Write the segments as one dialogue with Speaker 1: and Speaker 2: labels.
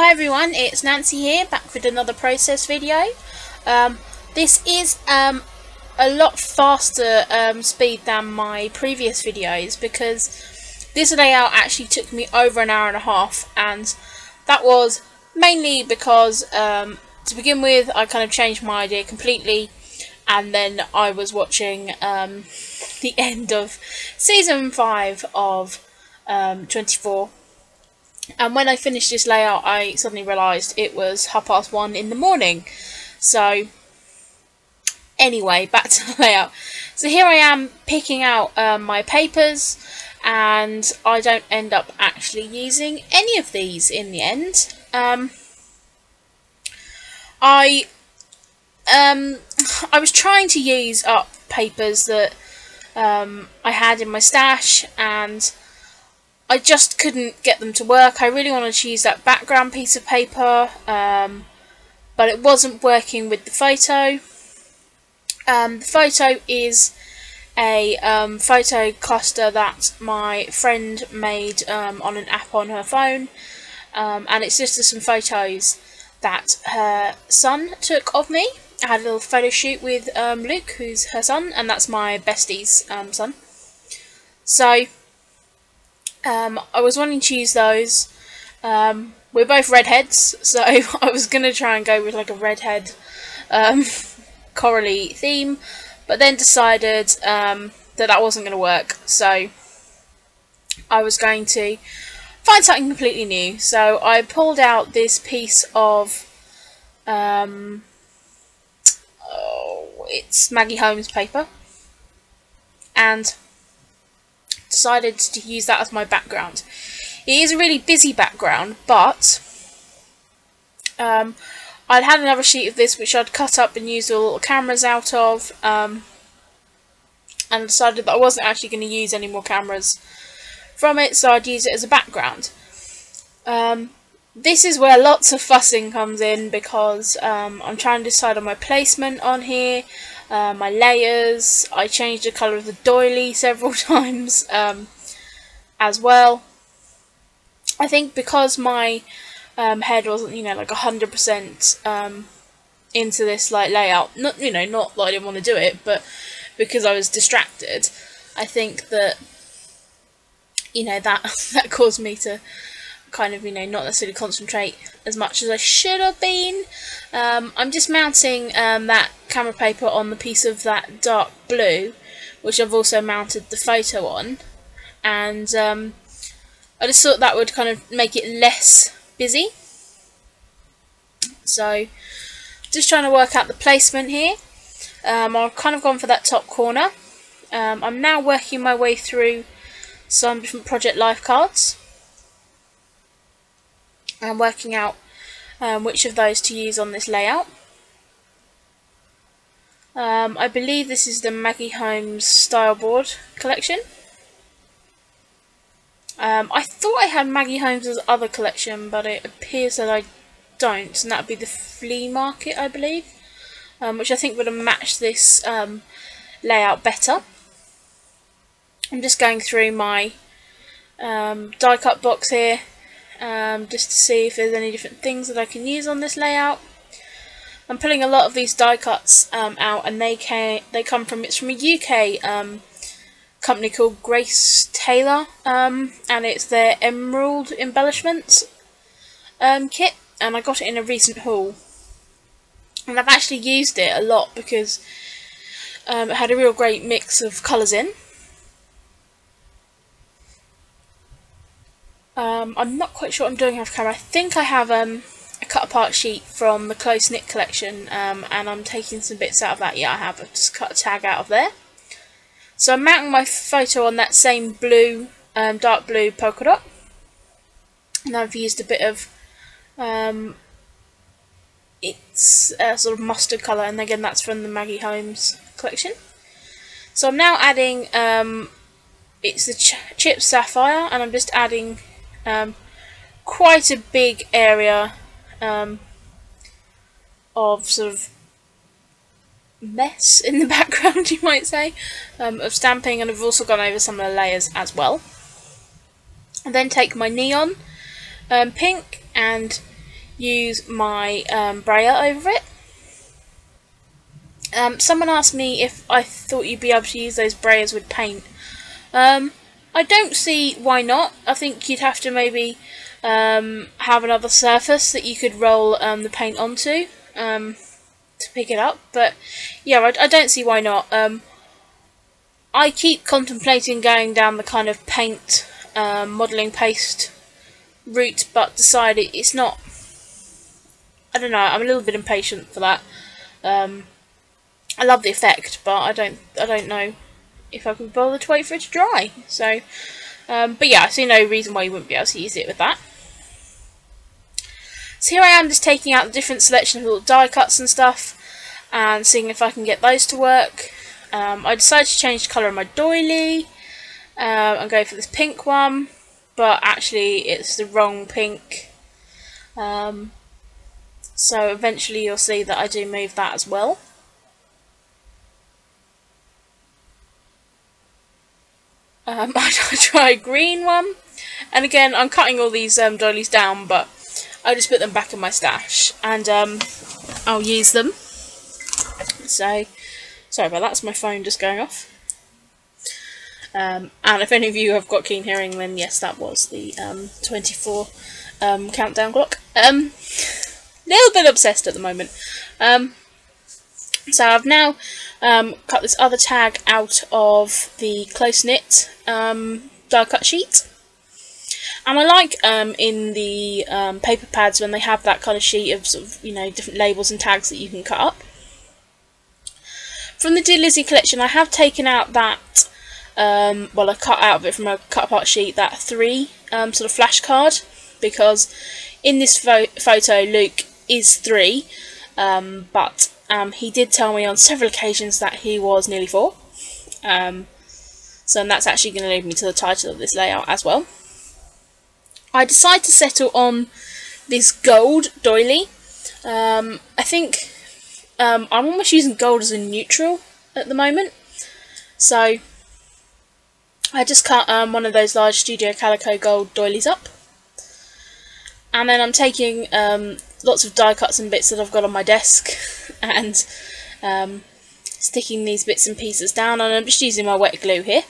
Speaker 1: Hi everyone, it's Nancy here, back with another process video. This is a lot faster speed than my previous videos because this layout actually took me over an hour and a half, and that was mainly because to begin with I kind of changed my idea completely, and then I was watching the end of season 5 of 24. And when I finished this layout, I suddenly realised it was 1:30 in the morning. So, anyway, back to the layout. So here I am picking out my papers, and I don't end up actually using any of these in the end. I was trying to use up papers that I had in my stash, and I just couldn't get them to work. I really wanted to use that background piece of paper, but it wasn't working with the photo. The photo is a photo cluster that my friend made on an app on her phone, and it's just some photos that her son took of me. I had a little photo shoot with Luke, who's her son, and that's my bestie's son. So I was wanting to use those. We're both redheads, so I was going to try and go with like a redhead corally theme, but then decided that wasn't going to work, so I was going to find something completely new. So I pulled out this piece of it's Maggie Holmes paper, and decided to use that as my background. It is a really busy background, but I'd had another sheet of this which I'd cut up and used all the little cameras out of, and decided that I wasn't actually going to use any more cameras from it, so I'd use it as a background. This is where lots of fussing comes in, because I'm trying to decide on my placement on here, my layers. I changed the colour of the doily several times as well. I think because my head wasn't, like 100% into this layout, not that I didn't want to do it, but because I was distracted, I think that that caused me to kind of not necessarily concentrate as much as I should have been. I'm just mounting that camera paper on the piece of that dark blue, which I've also mounted the photo on, and I just thought that would kind of make it less busy. So just trying to work out the placement here. I've kind of gone for that top corner. I'm now working my way through some different project life cards and working out which of those to use on this layout. I believe this is the Maggie Holmes style board collection. I thought I had Maggie Holmes' other collection, but it appears that I don't, and that would be the Flea Market, I believe, which I think would have matched this layout better. I'm just going through my die cut box here, just to see if there's any different things that I can use on this layout. I'm pulling a lot of these die cuts out, and it's from a UK company called Grace Taylor, and it's their Emerald Embellishments kit, and I got it in a recent haul, and I've actually used it a lot because it had a real great mix of colours in. I'm not quite sure what I'm doing off camera. I think I have a cut apart sheet from the Close Knit collection, and I'm taking some bits out of that. Yeah, I have. I've just cut a tag out of there. So I'm mounting my photo on that same blue, dark blue polka dot, and I've used a bit of it's a sort of mustard colour, and again that's from the Maggie Holmes collection. So I'm now adding it's the Chip Sapphire, and I'm just adding quite a big area of sort of mess in the background, you might say, of stamping, and I've also gone over some of the layers as well. And then take my neon pink and use my brayer over it. Someone asked me if I thought you'd be able to use those brayers with paint. I don't see why not. I think you'd have to maybe have another surface that you could roll the paint onto to pick it up. But yeah, I don't see why not. I keep contemplating going down the kind of paint modelling paste route, but decided it's not. I don't know. I'm a little bit impatient for that. I love the effect, but I don't know if I can bother to wait for it to dry. So, but yeah, I see no reason why you wouldn't be able to use it with that. So here I am, just taking out the different selection of little die cuts and stuff, and seeing if I can get those to work. I decided to change the colour of my doily and go for this pink one, but actually it's the wrong pink. So eventually you'll see that I do move that as well. I try a green one, and again I'm cutting all these doilies down, but I just put them back in my stash, and I'll use them. So sorry about that, it's my phone just going off. And if any of you have got keen hearing, then yes, that was the 24 countdown clock. Little bit obsessed at the moment. So I've now cut this other tag out of the close knit die cut sheet, and I like in the paper pads when they have that kind of sheet of sort of, you know, different labels and tags that you can cut up. From the Dear Lizzie collection, I have taken out that well, I cut out of it from a cut apart sheet that 3 sort of flash card, because in this photo Luke is 3, but he did tell me on several occasions that he was nearly 4. So that's actually going to lead me to the title of this layout as well. I decided to settle on this gold doily. I think I'm almost using gold as a neutral at the moment. So I just cut one of those large Studio Calico gold doilies up. And then I'm taking lots of die cuts and bits that I've got on my desk and sticking these bits and pieces down, and I'm just using my wet glue here.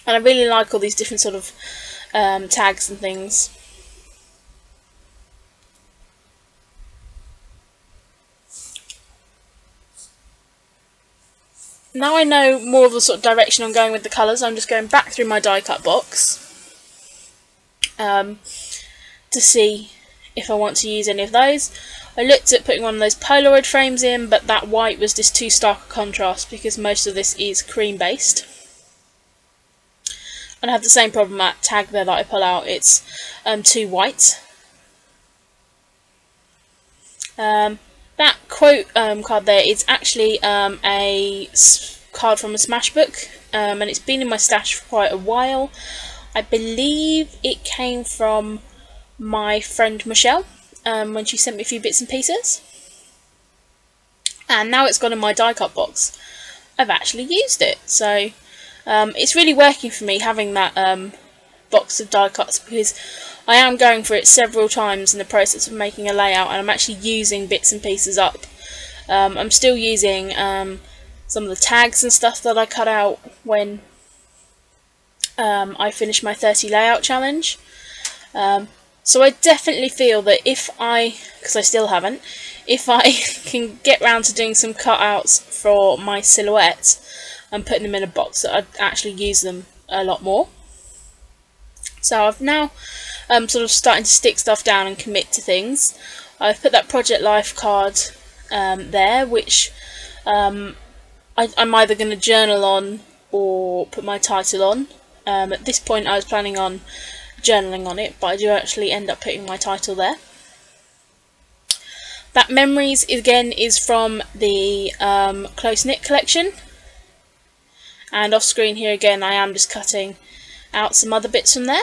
Speaker 1: And I really like all these different sort of tags and things. Now I know more of the sort of direction I'm going with the colours, I'm just going back through my die cut box to see if I want to use any of those. I looked at putting one of those Polaroid frames in, but that white was just too stark a contrast because most of this is cream based. And I have the same problem at tag there that I pull out, it's too white. That quote card there is actually a card from a Smash book, and it's been in my stash for quite a while. I believe it came from my friend Michelle when she sent me a few bits and pieces, and now it's gone in my die cut box. I've actually used it, so it's really working for me having that box of die cuts, because I am going for it several times in the process of making a layout, and I'm actually using bits and pieces up. I'm still using some of the tags and stuff that I cut out when I finished my 30 layout challenge. So I definitely feel that if because I still haven't, if I can get round to doing some cutouts for my silhouette and putting them in a box, that I'd actually use them a lot more. So I've now sort of starting to stick stuff down and commit to things. I've put that Project Life card there, which I'm either going to journal on or put my title on. At this point I was planning on journaling on it, but I do actually end up putting my title there. That Memories again is from the Close Knit collection, and off screen here again I am just cutting out some other bits from there,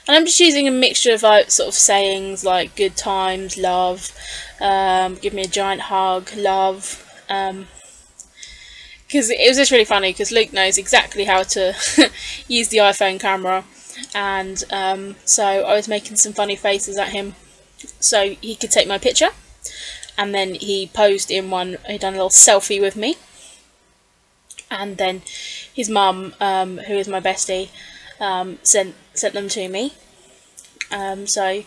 Speaker 1: and I'm just using a mixture of like sort of sayings like good times, love, give me a giant hug, love, because it was just really funny because Luke knows exactly how to use the iPhone camera, and so I was making some funny faces at him so he could take my picture, and then he posed in one. He'd done a little selfie with me, and then his mum, who is my bestie, sent them to me. So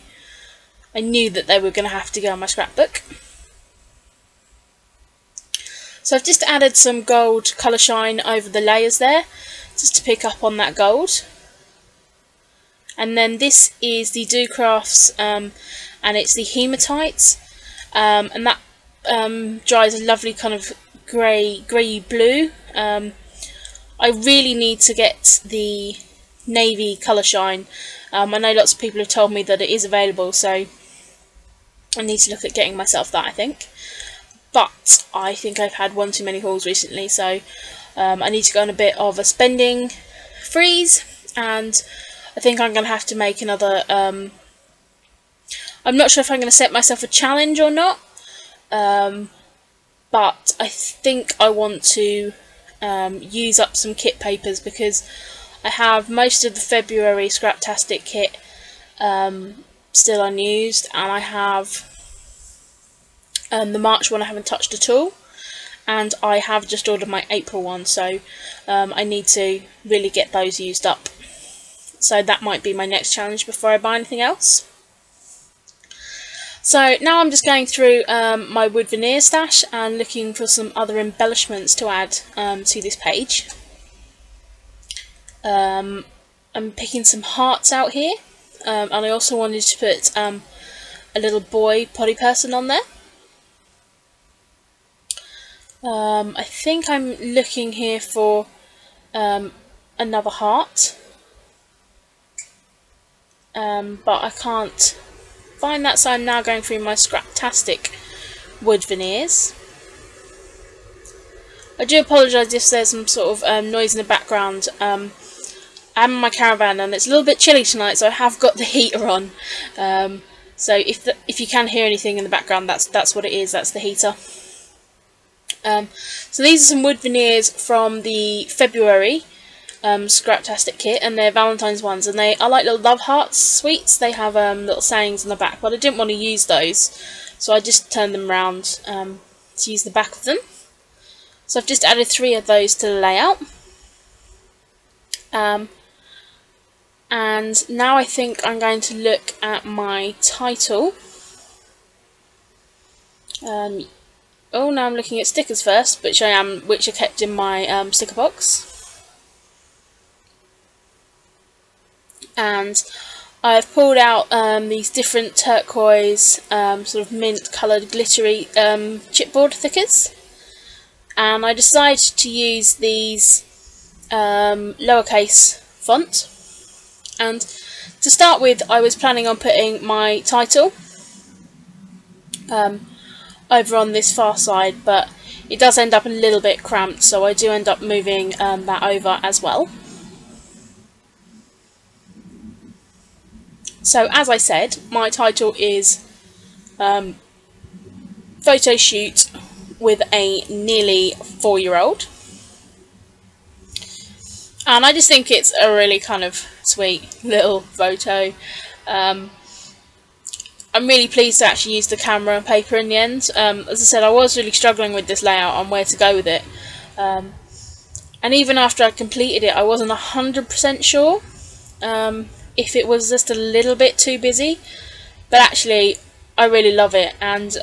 Speaker 1: I knew that they were going to have to go on my scrapbook. So I've just added some gold colour shine over the layers there, just to pick up on that gold. And then this is the Do Crafts, and it's the Hematite, and that dries a lovely kind of grey blue. I really need to get the navy colour shine. I know lots of people have told me that it is available, so I need to look at getting myself that, I think. But I think I've had one too many hauls recently, so I need to go on a bit of a spending freeze, and I think I'm going to have to make another... I'm not sure if I'm going to set myself a challenge or not, but I think I want to use up some kit papers, because I have most of the February Scraptastic kit still unused, and I have the March one I haven't touched at all, and I have just ordered my April one, so I need to really get those used up. So that might be my next challenge before I buy anything else. So now I'm just going through my wood veneer stash and looking for some other embellishments to add to this page. I'm picking some hearts out here, and I also wanted to put a little boy potty person on there. I think I'm looking here for another heart, but I can't find that, so I'm now going through my Scraptastic wood veneers. I do apologise if there's some sort of noise in the background. I'm in my caravan and it's a little bit chilly tonight, so I have got the heater on. So if you can hear anything in the background, that's what it is. That's the heater. So these are some wood veneers from the February Scraptastic kit, and they're Valentine's ones, and they are like little love hearts sweets. They have little sayings on the back, but I didn't want to use those, so I just turned them around to use the back of them. So I've just added 3 of those to the layout. And now I think I'm going to look at my title. Oh, now I'm looking at stickers first, which are kept in my sticker box. And I've pulled out these different turquoise, sort of mint coloured glittery chipboard thickers, and I decided to use these lowercase font. And to start with, I was planning on putting my title over on this far side, but it does end up a little bit cramped, so I do end up moving that over as well. So as I said, my title is Photo Shoot with a nearly 4-year-old, and I just think it's a really kind of sweet little photo. I'm really pleased to actually use the camera and paper in the end. As I said, I was really struggling with this layout on where to go with it, and even after I completed it, I wasn't 100% sure if it was just a little bit too busy, but actually I really love it. And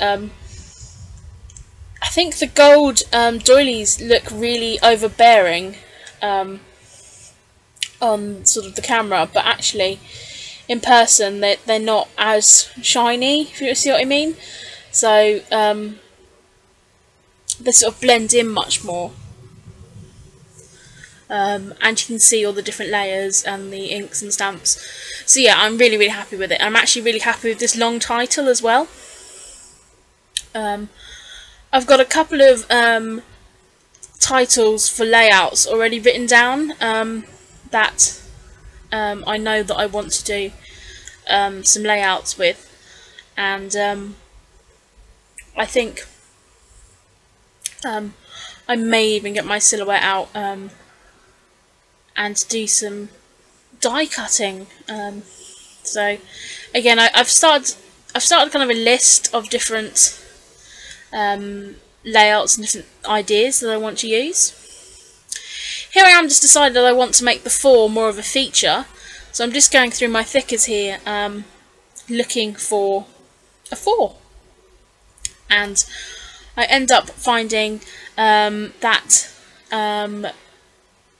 Speaker 1: I think the gold doilies look really overbearing on sort of the camera, but actually in person they're not as shiny, if you see what I mean. So they sort of blend in much more, and you can see all the different layers and the inks and stamps. So yeah, I'm really, really happy with it. I'm actually really happy with this long title as well. I've got a couple of titles for layouts already written down that I know that I want to do some layouts with, and I think I may even get my silhouette out and do some die cutting. So again, I've started kind of a list of different layouts and different ideas that I want to use. Here I am just decided that I want to make the 4 more of a feature, so I'm just going through my thickers here looking for a 4, and I end up finding that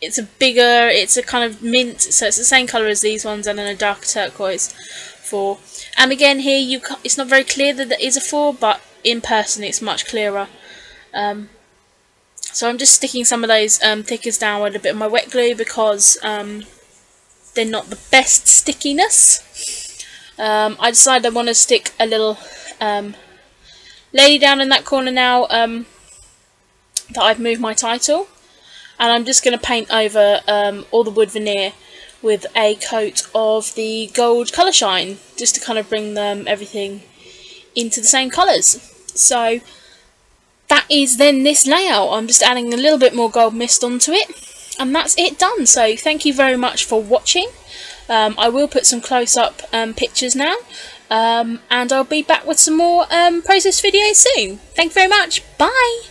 Speaker 1: it's a kind of mint, so it's the same colour as these ones, and then a dark turquoise 4. And again here it's not very clear that it is a 4, but in person it's much clearer. So I'm just sticking some of those thickers down with a bit of my wet glue, because they're not the best stickiness. I decided I want to stick a little lady down in that corner now that I've moved my title, and I'm just going to paint over all the wood veneer with a coat of the gold colour shine, just to kind of bring everything into the same colours. So that is then this layout. I'm just adding a little bit more gold mist onto it, and that's it done. So thank you very much for watching. I will put some close-up pictures now, and I'll be back with some more process videos soon. Thank you very much. Bye!